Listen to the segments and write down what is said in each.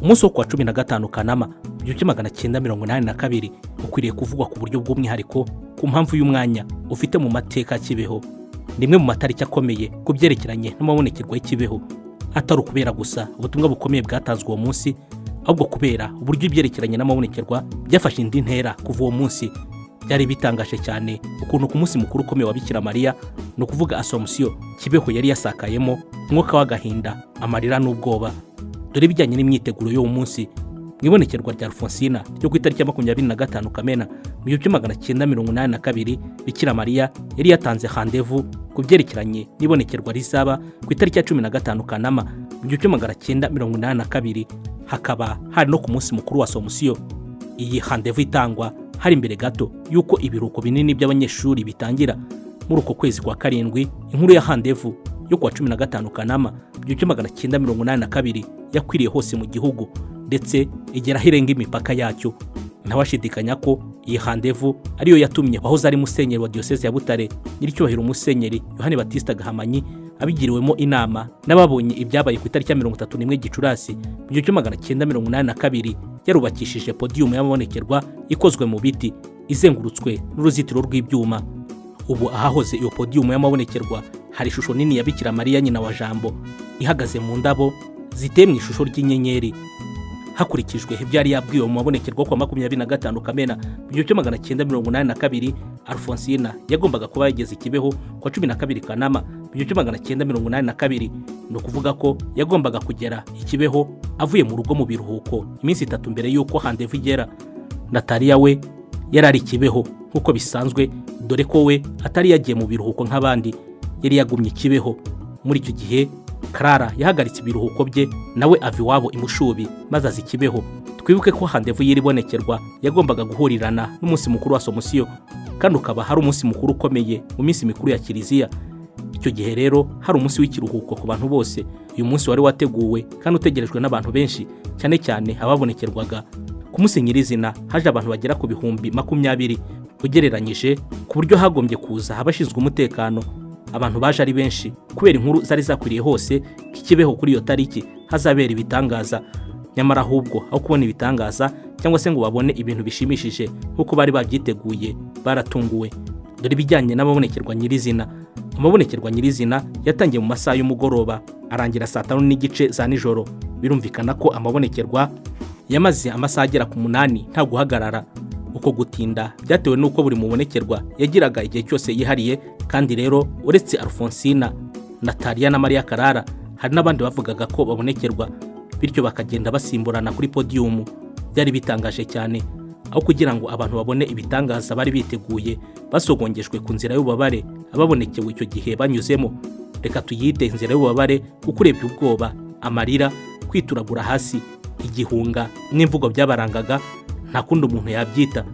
umunsi wo kuwa 15 Kanama 1982 ukwiriye kuvugwa ku buryo bw'umwihariko ku mpamvu y'umwanya ufite mu mateka Kibeho. Nimwe mu matariki akomeye ku byerekeranye n'amabonekerwa y'Kibeho, atari ukubera gusa ubutumwa bukomeye bwatanzwe uwo munsi, ahubwo kubera uburyo ibyerekeranye n'amabonekerwa byafashe indi ntera kuva uwo munsi. Byari bitangaje cyane ukuntu ku munsi mukuru ukomeye wa Bikira Mariya, no kuvuga Assomption, Kibeho yari yasakayemo umwuka w'agahinda, amarira n'ubwoba. Dore bijyanye n'imyiteguro y'uwo munsi, mwibonekerwa rya Alfonsina ryo ku itariki ya 25 Kamena 1982, Bikira Mariya yari yatanze rendez-vous ku byerekeranye n'ibonekerwa rizaba ku itariki ya 15 Kanama 1982, hakaba hari no ku munsi mukuru wa Assomption. Iyi rendez-vous itangwa hari imbere gato yuko ibiruhuko binini by'abanyeshuri bitangira muri uko kwezi kwa karindwi. Inkuru ya rendez-vous yo kuwa 15 Kanama 1982 yakwiriye hose mu gihugu, ndetse igera hirenga imipaka yacyo. Ntawashidikanya ko iyi rendez-vous ariyo yatumye wahoze ari musenyeri wa diocese ya Butare, nyiricyubahiro musenyeri Yohani Batista Gahamanyi, abigiriwemo inama n'ababonye ibyabaye ku itariki ya 31 Gicurasi 1982, yarubakishije podium y'amabonekerwa ikozwe mu biti, izengurutswe n'uruzitiro rw'ibyuma. Ubu ahahoze iyo podium y'amabonekerwa hari ishusho nini ya Bikira Mariya nyina wa Jambo, ihagaze mu ndabo ziteye mu ishusho ry'inyenyeri. Hakurikijwe ibyari yabwiwe mu mabonekerwa kwa 25 Kamena 1982, Alfonsina yagombaga kuba yageze Kibeho kwa 12 Kanama 1982, no kuvuga ko yagombaga kugera Kibeho avuye mu rugo mu biruhuko iminsi 3 mbere yuko rendez-vous igera. Natalia we yarari Kibeho nkuko bisanzwe, dore ko we atari yagiye mu biruhuko nk'abandi, yari yagumye Kibeho. Muri icyo gihe Clara yahagaritse ibiruhuko bye, nawe ava iwabo imushubi maze azi Kibeho. Twibuke ko rendez-vous y'iribonekerwa yagombaga guhurirana n'umunsi mukuru wa Assomption, kandi ukaba hari umunsi mukuru ukomeye mu minsi mikuru ya Kiliziya. Icyo gihe rero hari umunsi w'ikiruhuko ku bantu bose. Uyu munsi wari wateguwe kandi utegerejwe n'abantu benshi, cyane cyane ababonekerwaga. Ku munsi nyirizina haje abantu bagera ku bihumbi 20, ugereranyije ku buryo hagombye kuza abashinzwe umutekano. Abantu baje ari benshi kubera inkuru zari zakwiriye hose Kibeho kuri iyo tariki hazabera ibitangaza. Nyamara ahubwo aho kubona ibitangaza cyangwa se ngo babone ibintu bishimishije nkuko bari babyiteguye, baratunguwe. Dore bijyanye n'amabonekerwa nyirizina. Amabonekerwa nyirizina yatangiye mu masaha y'umugoroba, arangira saa 5:30 za nijoro. Birumvikana ko amabonekerwa yamaze amasaha agera ku 8 nta guhagarara. Uko gutinda byatewe nuko buri mubonekerwa yagiraga igihe cyose yihariye, kandi rero uretse Alfonsina, Natalia na Maria Clara, hari n'abandi bavugaga ko babonekerwa, bityo bakagenda basimburana kuri podium. Byari bitangaje cyane, aho kugira ngo abantu babone ibitangaza bari biteguye, basogongejwe ku nzira y'ububabare ababonekewe icyo gihe banyuzemo. Reka tuyite inzira y'ububabare kuko urebye ubwoba, amarira, kwituragura hasi, igihunga n'imvugo byabarangaga, nta kundi umuntu yabyita.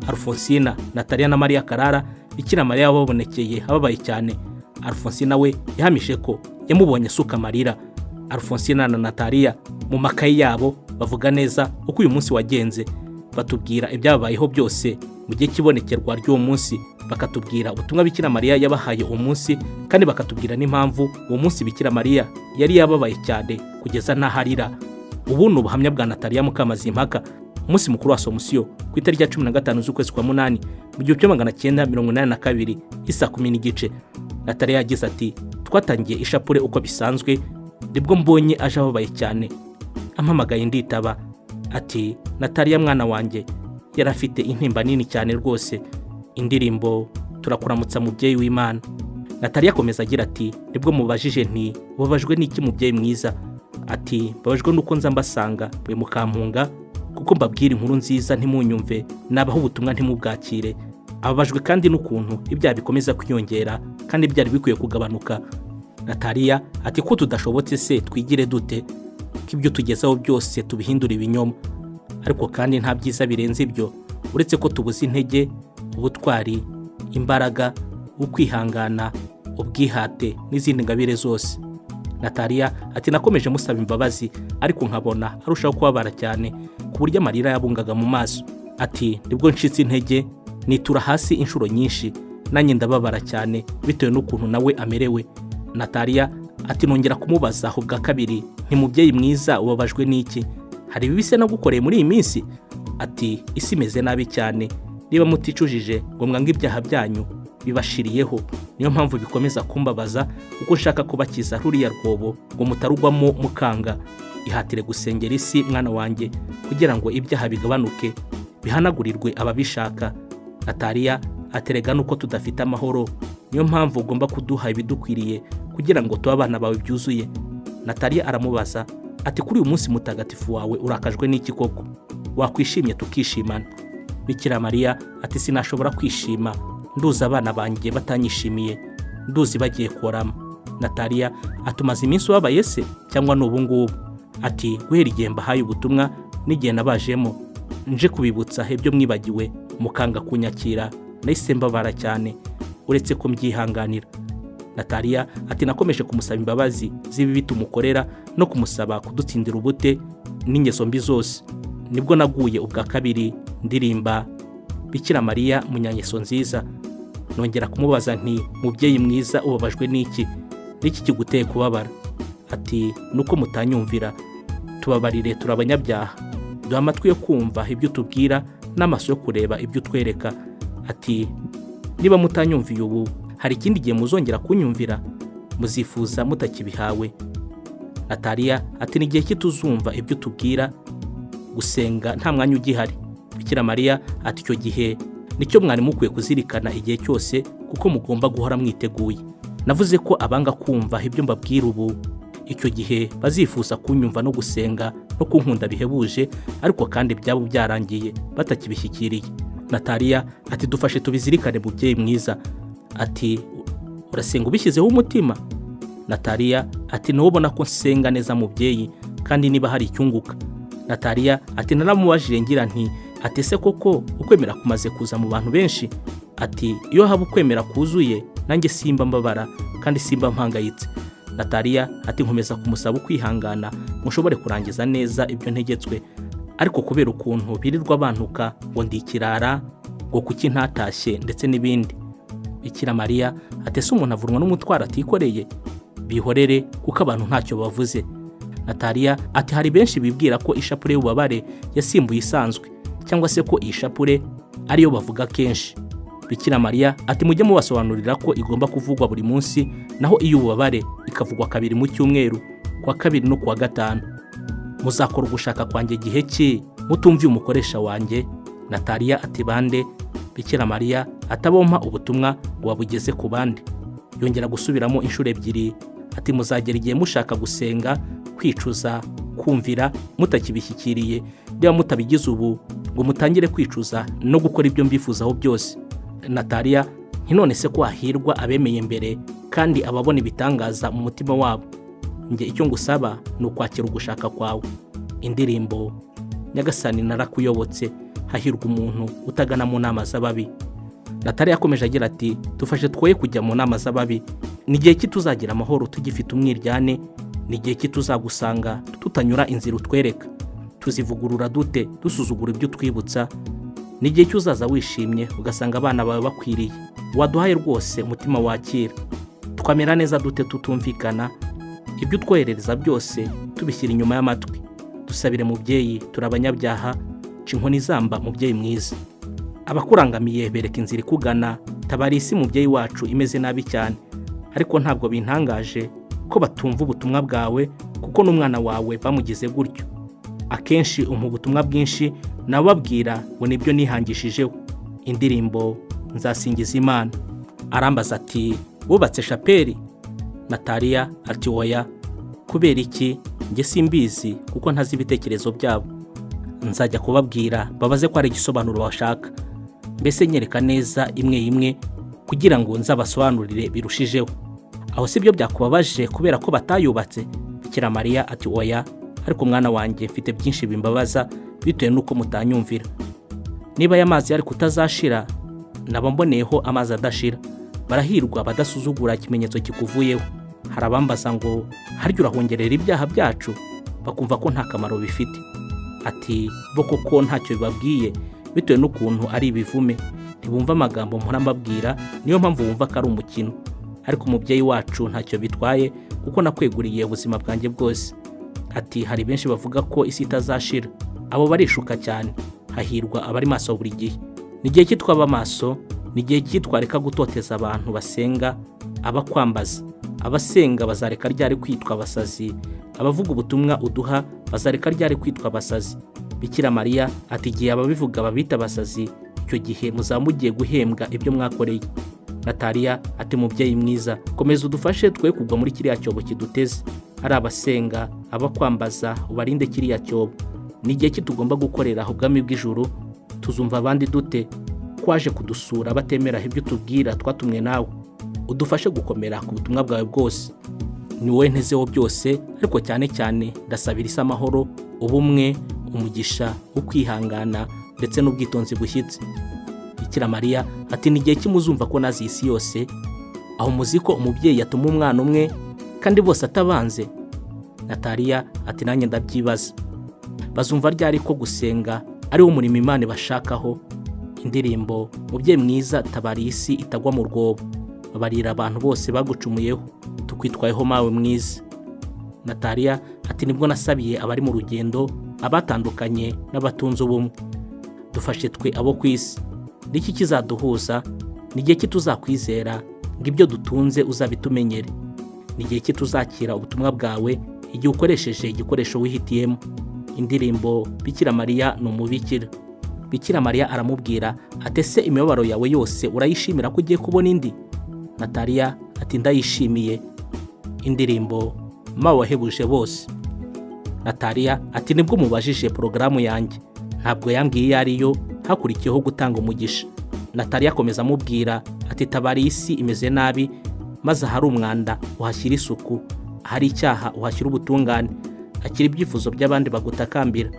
Alfonsina, Natalia na Maria Clara, Bikira Mariya babonekeye ababaye cyane. Alfonsina we yahamishe ko yamubonye asuka amarira. Alfonsina na Natalia mu makayi yabo bavuga neza uko uyu munsi wagenze, batubwira ibyabayeho byose mu gihe kibonekerwa ry'uwo munsi, bakatubwira ubutumwa Bikira Mariya yabahaye uwo munsi, kandi bakatubwira n'impamvu uwo munsi Bikira Mariya yari yababaye cyane kugeza n'aharira. Ubu ni ubuhamya bwa Natalia Mukamazimpaka. Umunsi mukuru wa Assomption ku itariki ya 15 z'ukwezi kwa 8 mu 1982 isa 10:30, Natalia yagize ati, twatangiye ishapure uko bisanzwe, nibwo mbonye aje ababaye cyane. Ampamagaye nditaba. Ati, Natalia mwana wanjye, yarafite intimba nini cyane rwose. Indirimbo turakuramutsa mubyeyi w'Imana. Natalia akomeza agira ati, nibwo mubajije nti ubabajwe n'iki mubyeyi mwiza? Ati, babajwe nuko nza mbasanga mwe mukampunga, kuko mbabwira inkuru nziza ntimunyumve, nabaho ubutumwa ntimubwakire. Ababajwe kandi n'ukuntu ibyaha bikomeza kwiyongera kandi byari bikwiye kugabanuka. Natalia ati, ko tudashobotse se twigire dute? Ko ibyo tugezaho byose tubihindura ibinyoma. Ariko kandi nta byiza birenze ibyo, uretse ko tubuze intege, ubutwari, imbaraga, ukwihangana, ubwihate n'izindi ngabire zose. Natalia ati, nakomeje musaba imbabazi, ariko nkabona arushaho kubabara cyane ku buryo amarira yabungaga mu maso. Ati, nibwo ncitse intege, nitura hasi inshuro nyinshi, nanjye ndababara cyane bitewe n'ukuntu nawe amerewe. Natalia ati, nongera kumubaza aho bwa kabiri, nti mubyeyi mwiza ubabajwe n'iki? hari ibibise nagukoreye muri iyi minsi? Ati isi imeze nabi cyane, niba muticujije ngo mwange ibyaha byanyu bibashiriyeho, niyo mpamvu bikomeza kumbabaza kuko nshaka kubakiza ruriya rwobo ngo mutarugwamo mukanga. Ihatire gusengera isi mwana wanjye kugira ngo ibyaha bigabanuke bihanagurirwe ababishaka. Nataliya aterega nuko tudafite amahoro, niyo mpamvu ugomba kuduha ibidukwiriye kugira ngo tuba abana bawe byuzuye. Nataliya aramubaza ati kuri uyu munsi mutagatifu wawe urakajwe n'iki koko? Wakwishimye tukishimana? Bikira Mariya ati sinashobora kwishima nduzi abana banjye batanyishimiye, nduzi bagiye korama. Nataliya atumaze iminsi ubabaye se cyangwa n'ubu ngubu? Ati guhera igihe mbahaye ubutumwa n'igihe nabajemo nje kubibutsa ibyo mwibagiwe mukanga kunyakira, nahise mbabara cyane uretse ko mbyihanganira. Nataliya ati nakomeje kumusaba imbabazi z'ibibi tumukorera no kumusaba kudutsindira ubute n'ingeso mbi zose. Nibwo naguye ubwa kabiri ndirimba Bikira Mariya munyangeso nziza, nongera kumubaza nti mubyeyi mwiza ubabajwe n'iki? Niki kiguteye kubabara? Ati nuko mutanyumvira, tubabarire turabanyabyaha, duha amatwi yo kumva ibyo tubwira n'amaso yo kureba ibyo twereka. Ati niba mutanyumviye ubu, hari ikindi gihe muzongera kunyumvira? Muzifuza mutakibihawe? Nataliya ati ni igihe kituzumva ibyo tubwira, gusenga nta mwanya ugihari. Bikira Mariya ati icyo gihe nicyo mwari mukwiye kuzirikana igihe cyose kuko mugomba guhora mwiteguye. Navuze ko abanga kumva ibyo mbabwira ubu icyo gihe bazifuza kunyumva no gusenga no kunkunda bihebuje, ariko kandi byabo byarangiye batakibishyikiriye. Nataliya ati dufashe tubizirikane mubyeyi mwiza. Ati urasenga ubishyizeho umutima? Nataliya ati nubona ko nsenga neza mubyeyi kandi niba hari icyunguka. Nataliya ati naramubajije ngira nti ati se koko ukwemera kumaze kuza mu bantu benshi? Ati iyo haba ukwemera kuzuye nanjye simba mbabara kandi simba mpangayitse. Nataliya ati nkomeza kumusaba kwihangana mushobore kurangiza neza ibyo ntegetswe, ariko kubera ukuntu birirwa bantuka ngo ndikirara, ngo kuki ntatashye ndetse n'ibindi. Bikira Mariya ati se umuntu avurwa n'umutwaro atikoreye? Bihorere kuko abantu ntacyo bavuze. Nataliya ati hari benshi bibwira ko ishapure y'ububabare yasimbuye isanzwe, cyangwa se ko iyi shapure ariyo bavuga kenshi. Bikira Mariya ati mujye mubasobanurira ko igomba kuvugwa buri munsi, naho iy'ububabare ikavugwa kabiri mu cyumweru, kwa kabiri no kuwa gatanu. Muzakora ugushaka kwanjye gihe ki mutumviye umukoresha wanjye? Nataliya ati bande? Bikira Mariya atabompa ubutumwa ngo babugeze ku bandi. Yongera gusubiramo inshuro ebyiri ati muzagera igihe mushaka gusenga, kwicuza, kumvira mutakibishyikiriye, niba mutabigize ubu ngo mutangire kwicuza no gukora ibyo mbifuzaho byose. Nataliya none se ko hahirwa abemeye mbere kandi ababona ibitangaza mu mutima wabo. Nge icyo ngusaba ni ukwakira ugushaka kwawe. Indirimbo Nyagasani narakuyobotse, hahirwa umuntu utagana mu nama z'ababi. Nataliya yakomeje agira ati dufashe twoye kujya mu nama z'ababi. Ni igihe ki tuzagira amahoro tugifite umwiryane? Ni igihe ki tuzagusanga tutanyura inzira utwereka? Tuzivugurura dute dusuzugura ibyo twibutsa? Ni igihe ki uzaza wishimye ugasanga abana bawe bakwiriye? Waduhaye rwose umutima wakira. Twamera neza dute tutumvikana? Ibyo twoherereza byose tubishyira inyuma y'amatwi. Dusabire mubyeyi, turabanyabyaha, cinkoni zamba mubyeyi mwiza. Abakurangamiye bereka inzira ikugana, tabari isi mubyeyi wacu imeze nabi cyane. Ariko ntabwo bintangaje ko batumva ubutumwa bwawe kuko n'umwana wawe bamugize gutyo. Akenshi ubutumwa bwinshi nababwira ngo nibyo nihangishijeho. Indirimbo Nzasingiza Imana. Arambaza ati wubatse shapeli? Nataliya ati oya. Kubera iki? Nge simbizi kuko ntazi ibitekerezo byabo. Nzajya kubabwira babaze ko ari igisobanuro bashaka. Mbese nyereka neza imwe imwe kugira ngo nzabasobanurire birushijeho. Aho sibyo byakubabaje kubera ko batayubatse? Bikira Mariya ati oya, ariko mwana wanjye mfite byinshi bimbabaza bitewe nuko mutanyumvira. Niba y'amazi yari kutazashira, naba mboneyeho amazi adashira. Barahirwa badasuzugura ikimenyetso kikuvuyeho. Harabambaza ngo harya urahongerera ibyaha byacu? Bakumva ko nta kamaro bifite. Ati bo koko ntacyo bibabwiye bitewe n'ukuntu ari ibivume. Ntibumva amagambo mpora mbabwira, niyo mpamvu bumva ko ari umukino. Ariko umubyeyi wacu ntacyo bitwaye kuko nakweguriye ubuzima bwanjye bwose. ati hari benshi bavuga ko isi itazashira, abo barishuka cyane, hahirwa abari maso buri gihe. Ni igihe ki twaba maso, ni igihe ki twareka gutoteza abantu basenga, abakwambaza. Abasenga bazareka ryari kwitwa abasazi, abavuga ubutumwa uduha bazareka ryari kwitwa abasazi. Bikira Mariya ati igihe ababivuga babita abasazi, icyo gihe muzaba mugiye guhembwa ibyo mwakoreye. Nataliya ati mubyeyi mwiza, komeza udufashe twe kugwa muri kiriya cyobo kiduteze. Ari abasenga, abakwambaza, ubarinde kiriya cyobo. Ni igihe ki tugomba gukorera ubwami bw'ijuru, tuzumva abandi dute kwaje kudusura batemera ibyo tubwira twatumwe nawe. Udufashe gukomera ku butumwa bwawe bwose. Ni wowe ntezeho byose, ariko cyane cyane ndasabira isi amahoro, ubumwe, umugisha, ukwihangana ndetse n'ubwitonzi bushyitse. Bikira Mariya ati ni igihe kimuzumva ko nazi isi yose, aho muzi ko umubyeyi yatuma umwana umwe kandi bose atabanze. Nataliya ati nanjye ndabyibaza, bazumva ryari ko gusenga ari wo murimo Imana bashakaho. Indirimbo mubyeyi mwiza tabara isi itagwa mu rwobo, babarira abantu bose bagucumuyeho, tukwitwayeho mawe mwiza. Nataliya ati nibwo nasabiye abari mu rugendo, abatandukanye n'abatunze ubumwe. Dufashe twe abo ku isi, niki kizaduhuza? Ni igihe ki tuzakwizera ngo ibyo dutunze uzabitumenyere? Ni igihe ki tuzakira ubutumwa bwawe igihe ukoresheje igikoresho wihitiyemo? Indirimbo Bikira Mariya ni umubikira. Bikira Mariya aramubwira ati ese imibabaro yawe yose urayishimira ko ugiye kubona indi? Nataliya ati ndayishimiye. Indirimbo mawe wahebuje bose. Nataliya ati nibwo mubajije porogaramu yanjye, ntabwo yambwiye iyo ariyo, hakurikiyeho gutanga umugisha. Nataliya akomeza amubwira ati tabara isi imeze nabi, maze ahari umwanda uhashyira isuku, ahari icyaha uhashyira ubutungane, akira ibyifuzo by'abandi bagutakambira.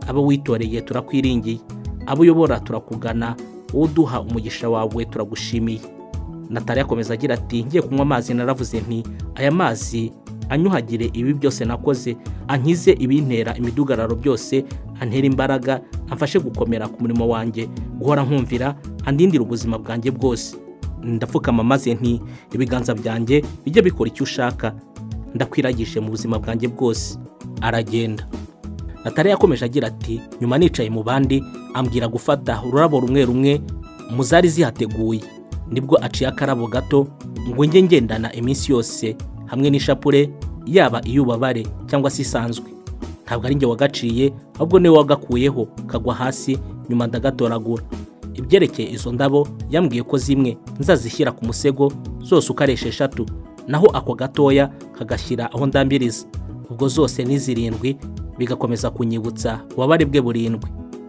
Abo witoreye turakwiringiye, abo uyobora turakugana, wowe uduha umugisha wawe turagushimiye. Nataliya akomeza agira ati ngiye kunywa amazi naravuze nti aya mazi anyuhagire ibi byose nakoze, ankize ibintera imidugararo byose, antera imbaraga, amfashe gukomera ku murimo wanjye, guhora nkumvira, andindira ubuzima bwanjye bwose. Ndapfukama maze nti ibiganza byanjye bijye bikora icyo ushaka, ndakwiragije mu buzima bwanjye bwose. Aragenda. Nataliya yakomeje agira ati nyuma nicaye mu bandi, ambwira gufata ururabo rumwe rumwe mu zari zihateguye. Nibwo aciye akarabo gato ngo njye ngendana iminsi yose hamwe n'ishapure, yaba iy'ubabare cyangwa se isanzwe. Ntabwo ari njye wagaciye, ahubwo niwe wagakuyeho kagwa hasi, nyuma ndagatoragura. Ibyerekeye izo ndabo yambwiye ko zimwe nzazishyira ku musego zose uko ari 6, naho ako gatoya kagashyira aho ndambiriza. Ubwo zose ni 7, bigakomeza kunyibutsa ububabare bwe 7.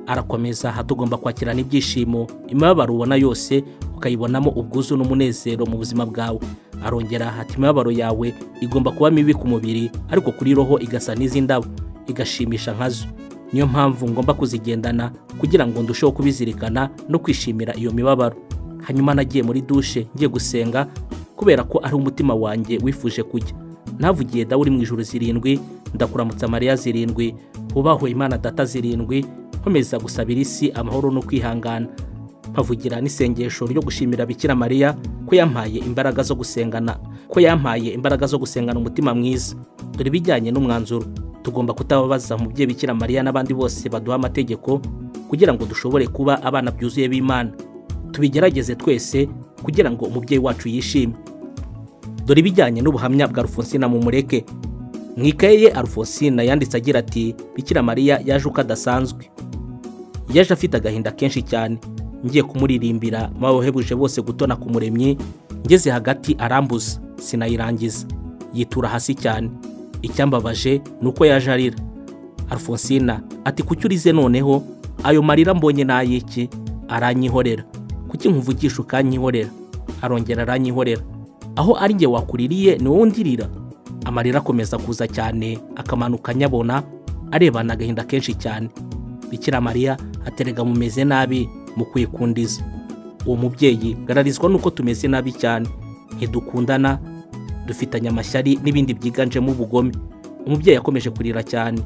Arakomeza hatugomba kwakirana ibyishimo, imibabaro ubona yose ukayibonamo ubwuzu n'umunezero mu buzima bwawe. Arongera ati imibabaro yawe igomba kuba mibi ku mubiri, ariko kuri roho igasa n'izindabo, igashimisha nkazo. Niyo mpamvu ngomba kuzigendana kugira ngo ndusheho kubizirikana no kwishimira iyo mibabaro. Hanyuma nagiye muri dushe ngiye gusenga, kubera ko ari umutima wanjye wifuje kujya. Navugiye dawe uri mu ijuru 7, ndakuramutsa Mariya 7, ubahwe Imana Data 7, nkomeza gusabira isi amahoro no kwihangana. Mpavugira n'isengesho ryo gushimira Bikira Mariya ko yampaye imbaraga zo gusengana umutima mwiza. Dore bijyanye n'umwanzuro, tugomba kutababaza umubyeyi Bikira Mariya n'abandi bose baduha amategeko kugira ngo dushobore kuba abana byuzuye b'Imana. Tubigerageze twese kugira ngo umubyeyi wacu yishime. Dore bijyanye n'ubuhamya bwa Alfonsina mu mureke. Mu ikaye ye Alfonsina yanditse agira ati Bikira Mariya yaje uko adasanzwe. Yaje afite agahinda kenshi cyane, ngiye kumuririmbira mawe wahebuje bose gutona ku muremyi, ngeze hagati arambuza, sinayirangiza, yitura hasi cyane. Icyambabaje nuko yaje arira. Alfonsina ati kuki urize noneho? Ayo marira mbonye n'ayiki? Aranyihorera. Kuki nkuvugisha ukanyihorera? Arongera aranyihorera. Aho ari nge wakuririye ni wowe undirira? Amarira akomeza kuza cyane, akamanuka nyabona, arebana agahinda kenshi cyane. Bikira Mariya aterega mumeze nabi, mukwikundiza. Uwo mubyeyi gararizwa nuko tumeze nabi cyane, ntidukundana, dufitanye amashyari n'ibindi byiganjemo ubugome. Umubyeyi yakomeje kurira cyane.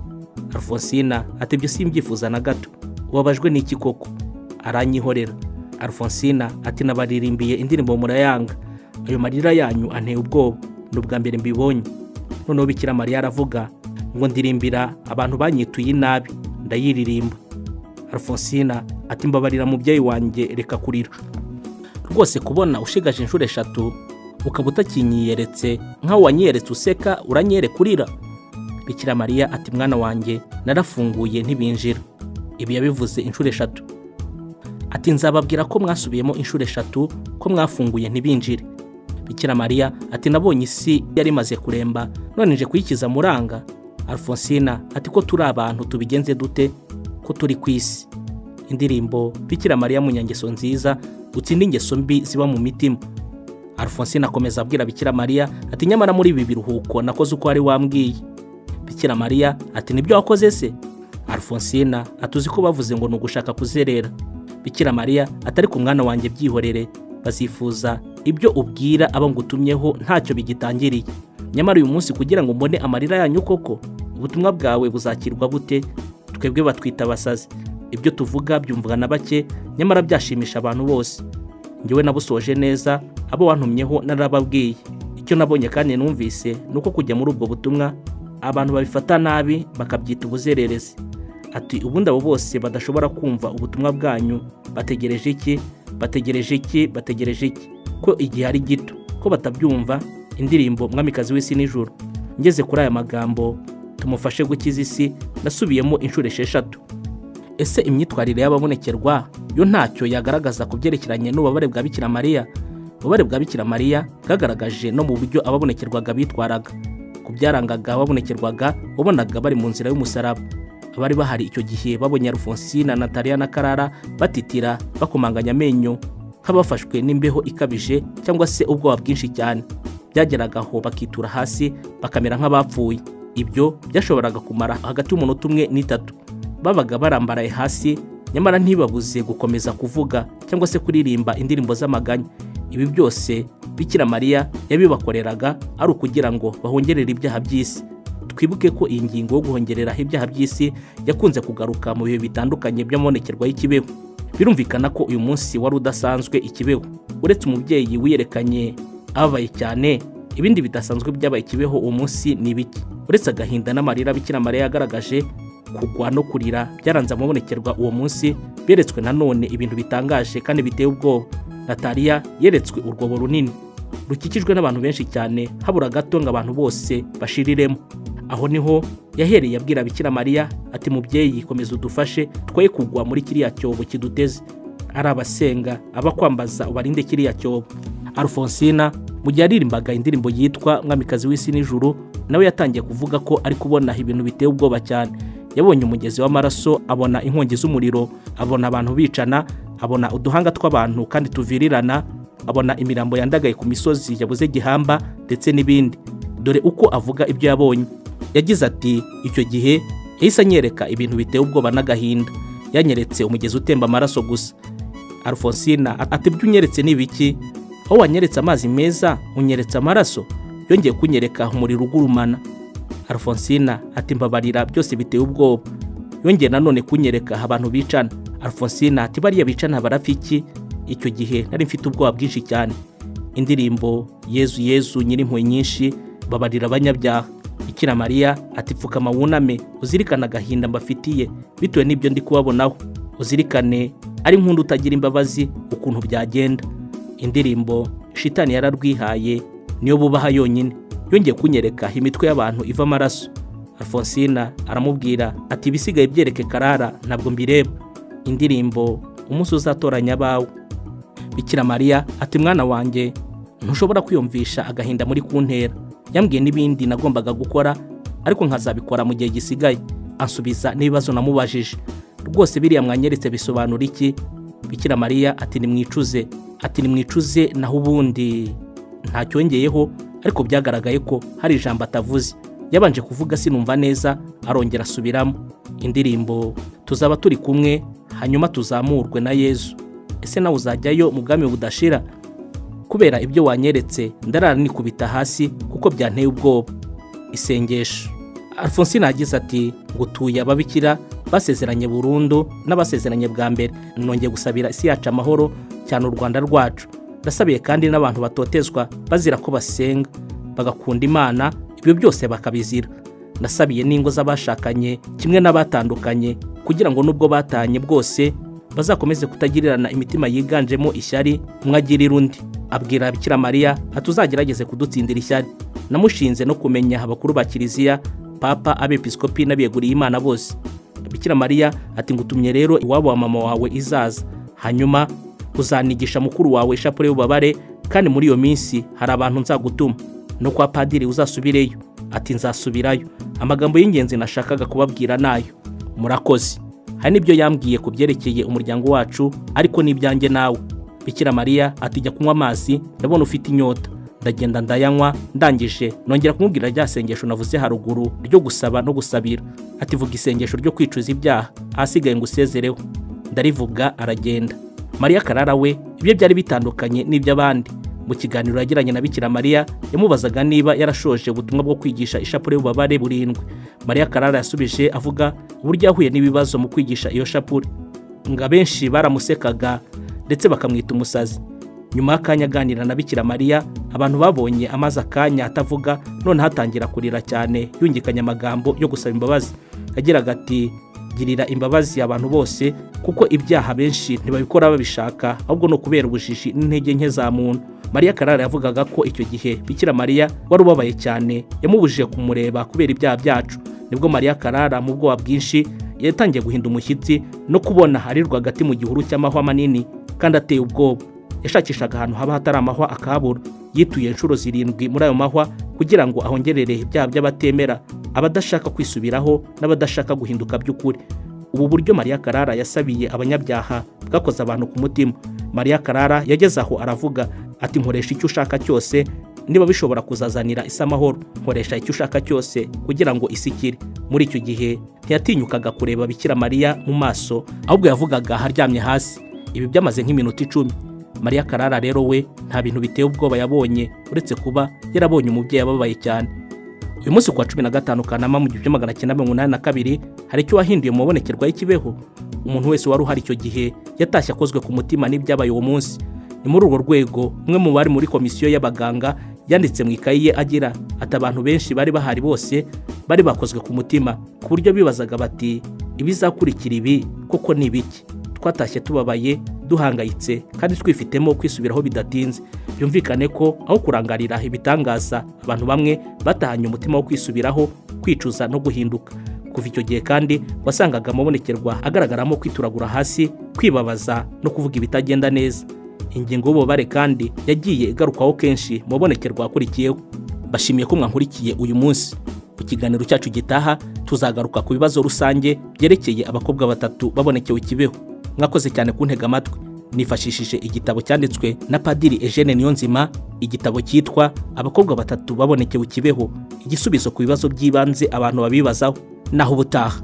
Alfonsina ati byo simbyifuza na gato. Ubabajwe n'iki koko? Aranyihorera. Alfonsina ati nabaririmbiye indirimbo murayanga, ayo marira yanyu anteye ubwoba, n'ubwa mbere mbibonye. Noneho Bikira Mariya aravuga ngo ndirimbira abantu banyituye inabi ndayiririmba. Alfonsina ati mbabarira mubyeyi wanjye, reka kurira. Rwose kubona ushigaje inshuro 3 ukaba utakinyiyeretse nkaho wanyiyeretse useka uranyereka kurira. Bikira Mariya ati mwana wanjye narafunguye ntibinjira. Ibi yabivuze inshuro 3. Ati nzababwira ko mwasubiyemo inshuro 3 ko mwafunguye ntibinjire. Bikira Mariya ati nabonye isi yari imaze kuremba none nje kuyikiza muranga. Alfonsina ati ko turi abantu tubigenze dute ko turi ku isi. Indirimbo Bikira Mariya munyangeso nziza utsinda ingeso mbi ziba mu mitima. Alfonsina akomeza abwira Bikira Mariya ati nyamara muri ibi biruhuko nakoze uko ari wambwiye. Bikira Mariya ati nibyo wakoze se? Alfonsina atuzi ko bavuze ngo nugushaka kuzerera. Bikira Mariya atari ku mwana wanjye byihorere, bazifuza ibyo ubwira abo ngutumyeho ntacyo bigitangiriye. Nyamara uyu munsi kugira ngo mbone amarira yanyu koko, ubutumwa bwawe buzakirwa bute? Twebwe batwita abasazi, ibyo tuvuga byumvwa na bake nyamara byashimisha abantu bose. Njyewe nabusoje neza, abo wantumyeho narababwiye. Icyo nabonye kandi numvise nuko kujya muri ubwo butumwa abantu babifata nabi bakabyita ubuzererezi. Ati ubundi abo bose badashobora kumva ubutumwa bwanyu bategereje iki? Bategereje iki? Ko igihe ari gito, ko batabyumva. Indirimbo Mwamikazi w'isi n'ijuru. Ngeze kuri aya magambo tumufashe gukiza isi nasubiyemo inshuro 6. Ese imyitwarire y'ababonekerwa yo ntacyo yagaragaza kubyerekeranye n'ububabare bwa Bikira Mariya? Ububabare bwa Bikira Mariya bwagaragaje no mu buryo ababonekerwaga bitwaraga. Ku byarangaga ababonekerwaga wabonaga bari mu nzira y'umusaraba. Abari bahari icyo gihe babonye Alfonsina, Natalia na Karara batitira bakomanganya amenyo nk'abafashwe n'imbeho ikabije cyangwa se ubwoba bwinshi cyane. Byageragaho bakitura hasi bakamera nk'abapfuye. Ibyo byashoboraga kumara hagati y'umunota 1 n'3. Babaga barambaraye hasi nyamara ntibabuze gukomeza kuvuga cyangwa se kuririmba indirimbo z'amaganya. Ibi byose Bikira Mariya yabibakoreraga ari ukugira ngo bahongerere ibyaha by'isi. Twibuke ko iyi ngingo yo guhongerera ibyaha by'isi yakunze kugaruka mu bihe bitandukanye by'amonekerwa y'ikibeho. Birumvikana ko uyu munsi wari udasanzwe ikibeho. Uretse umubyeyi wiyerekanye ababaye cyane, ibindi bidasanzwe byabaye ikibeho uwo munsi ni biki? Uretse agahinda n'amarira Bikira Mariya yagaragaje, kugwa no kurira byaranze amonekerwa uwo munsi. Beretswe nanone ibintu bitangaje kandi biteye ubwoba. Natalia yeretswe urwobo runini rukikijwe n'abantu benshi cyane, habura gato ngo abantu bose bashiriremo. Aho niho yahereye abwira Bikira Mariya ati mubyeyi komeza udufashe twoye kugwa muri kiriya cyobo kiduteze. Ari abasenga abakwambaza ubarinde kiriya cyobo. Alfonsina mu gihe aririmbaga indirimbo yitwa Mwamikazi w'isi n'ijuru, nawe yatangiye kuvuga ko ari kubona ibintu biteye ubwoba cyane. Yabonye umugezi w'amaraso, abona inkongi z'umuriro, abona abantu bicana, abona uduhanga tw'abantu kandi tuvirirana, abona imirambo yandagaye ku misozi yabuze gihamba ndetse n'ibindi. Dore uko avuga ibyo yabonye. Yagize ati icyo gihe yahise anyereka ibintu biteye ubwoba n'agahinda. Yanyeretse umugezi utemba amaraso gusa. Alfonsina ati ibyo unyeretse ni biki? Aho wanyeretse amazi meza unyeretse amaraso? Yongeye kunyereka umuriro ugurumana. Alfonsina ati mbabarira byose biteye ubwoba. Yongeye nanone kunyereka abantu bicana. Alfonsina ati bariya bicana barafiki? Icyo gihe nari mfite ubwoba bwinshi cyane. Indirimbo Yezu Yezu Nyirimpuhwe nyinshi, babarira abanyabyaha. Bikira Mariya ati pfukama wuname uzirikana agahinda mbafitiye bitewe n'ibyo ndi kubabonaho. Uzirikane ari nk'undi utagira imbabazi ukuntu byagenda. Indirimbo Shitani yararwihaye niyo bubaha yonyine. Yongeye kunyereka imitwe y'abantu iva amaraso. Alfonsina aramubwira ati ibisigaye byereke Karara ntabwo mbireba. Indirimbo Umunsi uzatoranya abawe. Bikira Mariya ati mwana wanjye ntushobora kwiyumvisha agahinda muri kuntera. Yambwiye n'ibindi nagombaga gukora ariko nkazabikora mu gihe gisigaye. Ansubiza n'ibibazo namubajije. Rwose biriya mwanyeretse bisobanura iki? Bikira Mariya ati nimwicuze. Ati nimwicuze naho ubundi ntacyongeyeho, ariko byagaragaye ko hari ijambo atavuze. Yabanje kuvuga sinumva neza, arongera asubiramo. Indirimbo Tuzaba turi kumwe hanyuma tuzamurwe na Yezu. Ese nawe uzajyayo mu bwami budashira? Kubera ibyo wanyeretse ndarara nikubita hasi kuko byanteye ubwoba. Isengesho. Alfonsina yagize ati ngutuye ababikira basezeranye burundu n'abasezeranye bwa mbere. Nongeye gusabira isi yacu amahoro cyane u Rwanda rwacu. Ndasabiye kandi n'abantu batotezwa bazira ko basenga bagakunda Imana, ibyo byose bakabizira. nasabiye n'ingo z'abashakanye kimwe n'abatandukanye kugira ngo nubwo batanye bwose bazakomeze kutagirirana imitima yiganjemo ishyari, umwe agirira undi. Abwira Bikira Mariya ati uzagerageze kudutsindira ishyari. Namushinze no kumenya abakuru ba Kiliziya, Papa, abepiskopi n'abiyeguriye Imana bose. Bikira Mariya ati ngutumye rero iwabo wa mama wawe izaza, hanyuma uzanigisha mukuru wawe ishapule y'ububabare, kandi muri iyo minsi hari abantu nzagutuma. No kwa padiri uzasubireyo. Ati nzasubirayo. Amagambo y'ingenzi nashakaga kubabwira nayo. Murakoze. Hari n'ibyo yambwiye ku byerekeye umuryango wacu, ariko n'ibyanjye nawe. Bikira Mariya ati jya kunywa amazi, ndabona ufite inyota. Ndagenda ndayanywa, ndangije nongera kumubwira rya sengesho navuze haruguru ryo gusaba no gusabira. Ati vuga isengesho ryo kwicuza ibyaha, ahasigaye ngo usezereho. Ndarivuga, aragenda. Mariya Karara we ibyo byari bitandukanye n'iby'abandi. Mu kiganiro yagiranye na Bikira Mariya yamubazaga niba yarashoje ubutumwa bwo kwigisha ishapule y'ububabare burindwi. Mariya Karara yasubije avuga uburyo yahuye n'ibibazo mu kwigisha iyo shapule, ngo abenshi baramusekaga ndetse bakamwita umusazi. Nyuma y'akanya aganira na Bikira Mariya, abantu babonye amaze akanya atavuga, none hatangira kurira cyane yungikanya amagambo yo gusaba imbabazi. Agiraga ati girira imbabazi abantu bose, kuko ibyaha benshi ntibabikora babishaka, ahubwo no kubera ubujiji n'intege nke za muntu. Mariya Karara yavugaga ko icyo gihe Bikira Mariya wari ubabaye cyane, yamubujije kumureba kubera ibyaha byacu. Nibwo Mariya Karara mu bwoba bwinshi yatangiye guhinda umushyitsi no kubona ari rwagati mu gihuru cy'amahwa manini kandi ateye ubwoba. Yashakishaga ahantu haba hatari amahwa akahabura. Yituye inshuro 7 muri ayo mahwa kugira ngo ahongerere ibyaha by'abatemera, abadashaka kwisubiraho n'abadashaka guhinduka by'ukuri. Ubu buryo Mariya Karara yasabiye abanyabyaha bwakoze abantu ku mutima. Mariya Karara yageze aho aravuga ati nkoresha icyo ushaka cyose, niba bishobora kuzazanira isi amahoro, nkoresha icyo ushaka cyose kugira ngo isikire. Muri icyo gihe ntiyatinyukaga kureba Bikira Mariya mu maso, ahubwo yavugaga haryamye hasi. Ibi byamaze nk'iminota 10. Mariya Karara rero we nta bintu biteye ubwoba yabonye, uretse kuba yarabonye umubyeyi ababaye cyane. Uyu munsi kwa 15 Kanama mu 1982 hari icyo wahinduye mu mabonekerwa y'Ikibeho. Umuntu wese wari uhari icyo gihe yatashye akozwe ku mutima n'ibyabaye uwo munsi. Ni muri urwo rwego umwe mu bari muri komisiyo y'abaganga yanditse mu ikayi ye agira ati abantu benshi bari bahari bose bari bakozwe ku mutima, ku buryo bibazaga bati ibizakurikira ibi koko ni ibiki. Twatashye tubabaye, duhangayitse kandi twifitemo kwisubiraho bidatinze. Byumvikane ko aho kurangarira ibitangaza, abantu bamwe batahanye umutima wo kwisubiraho, kwicuza no guhinduka. Kuva icyo gihe kandi wasangaga amabonekerwa agaragaramo kwituragura hasi, kwibabaza no kuvuga ibitagenda neza. Ingingo y'ububabare kandi yagiye igarukaho kenshi mu mabonekerwa akurikiyeho. Bashimiye ko mwankurikiye uyu munsi. Mu kiganiro cyacu gitaha tuzagaruka ku bibazo rusange byerekeye abakobwa 3 babonekewe Ikibeho. Mwakoze cyane kuntega amatwi. Nifashishije igitabo cyanditswe na Padiri Eugene Niyonzima, igitabo cyitwa Abakobwa 3 babonekewe Ikibeho, igisubizo ku bibazo by'ibanze abantu babibazaho. Naho ubutaha.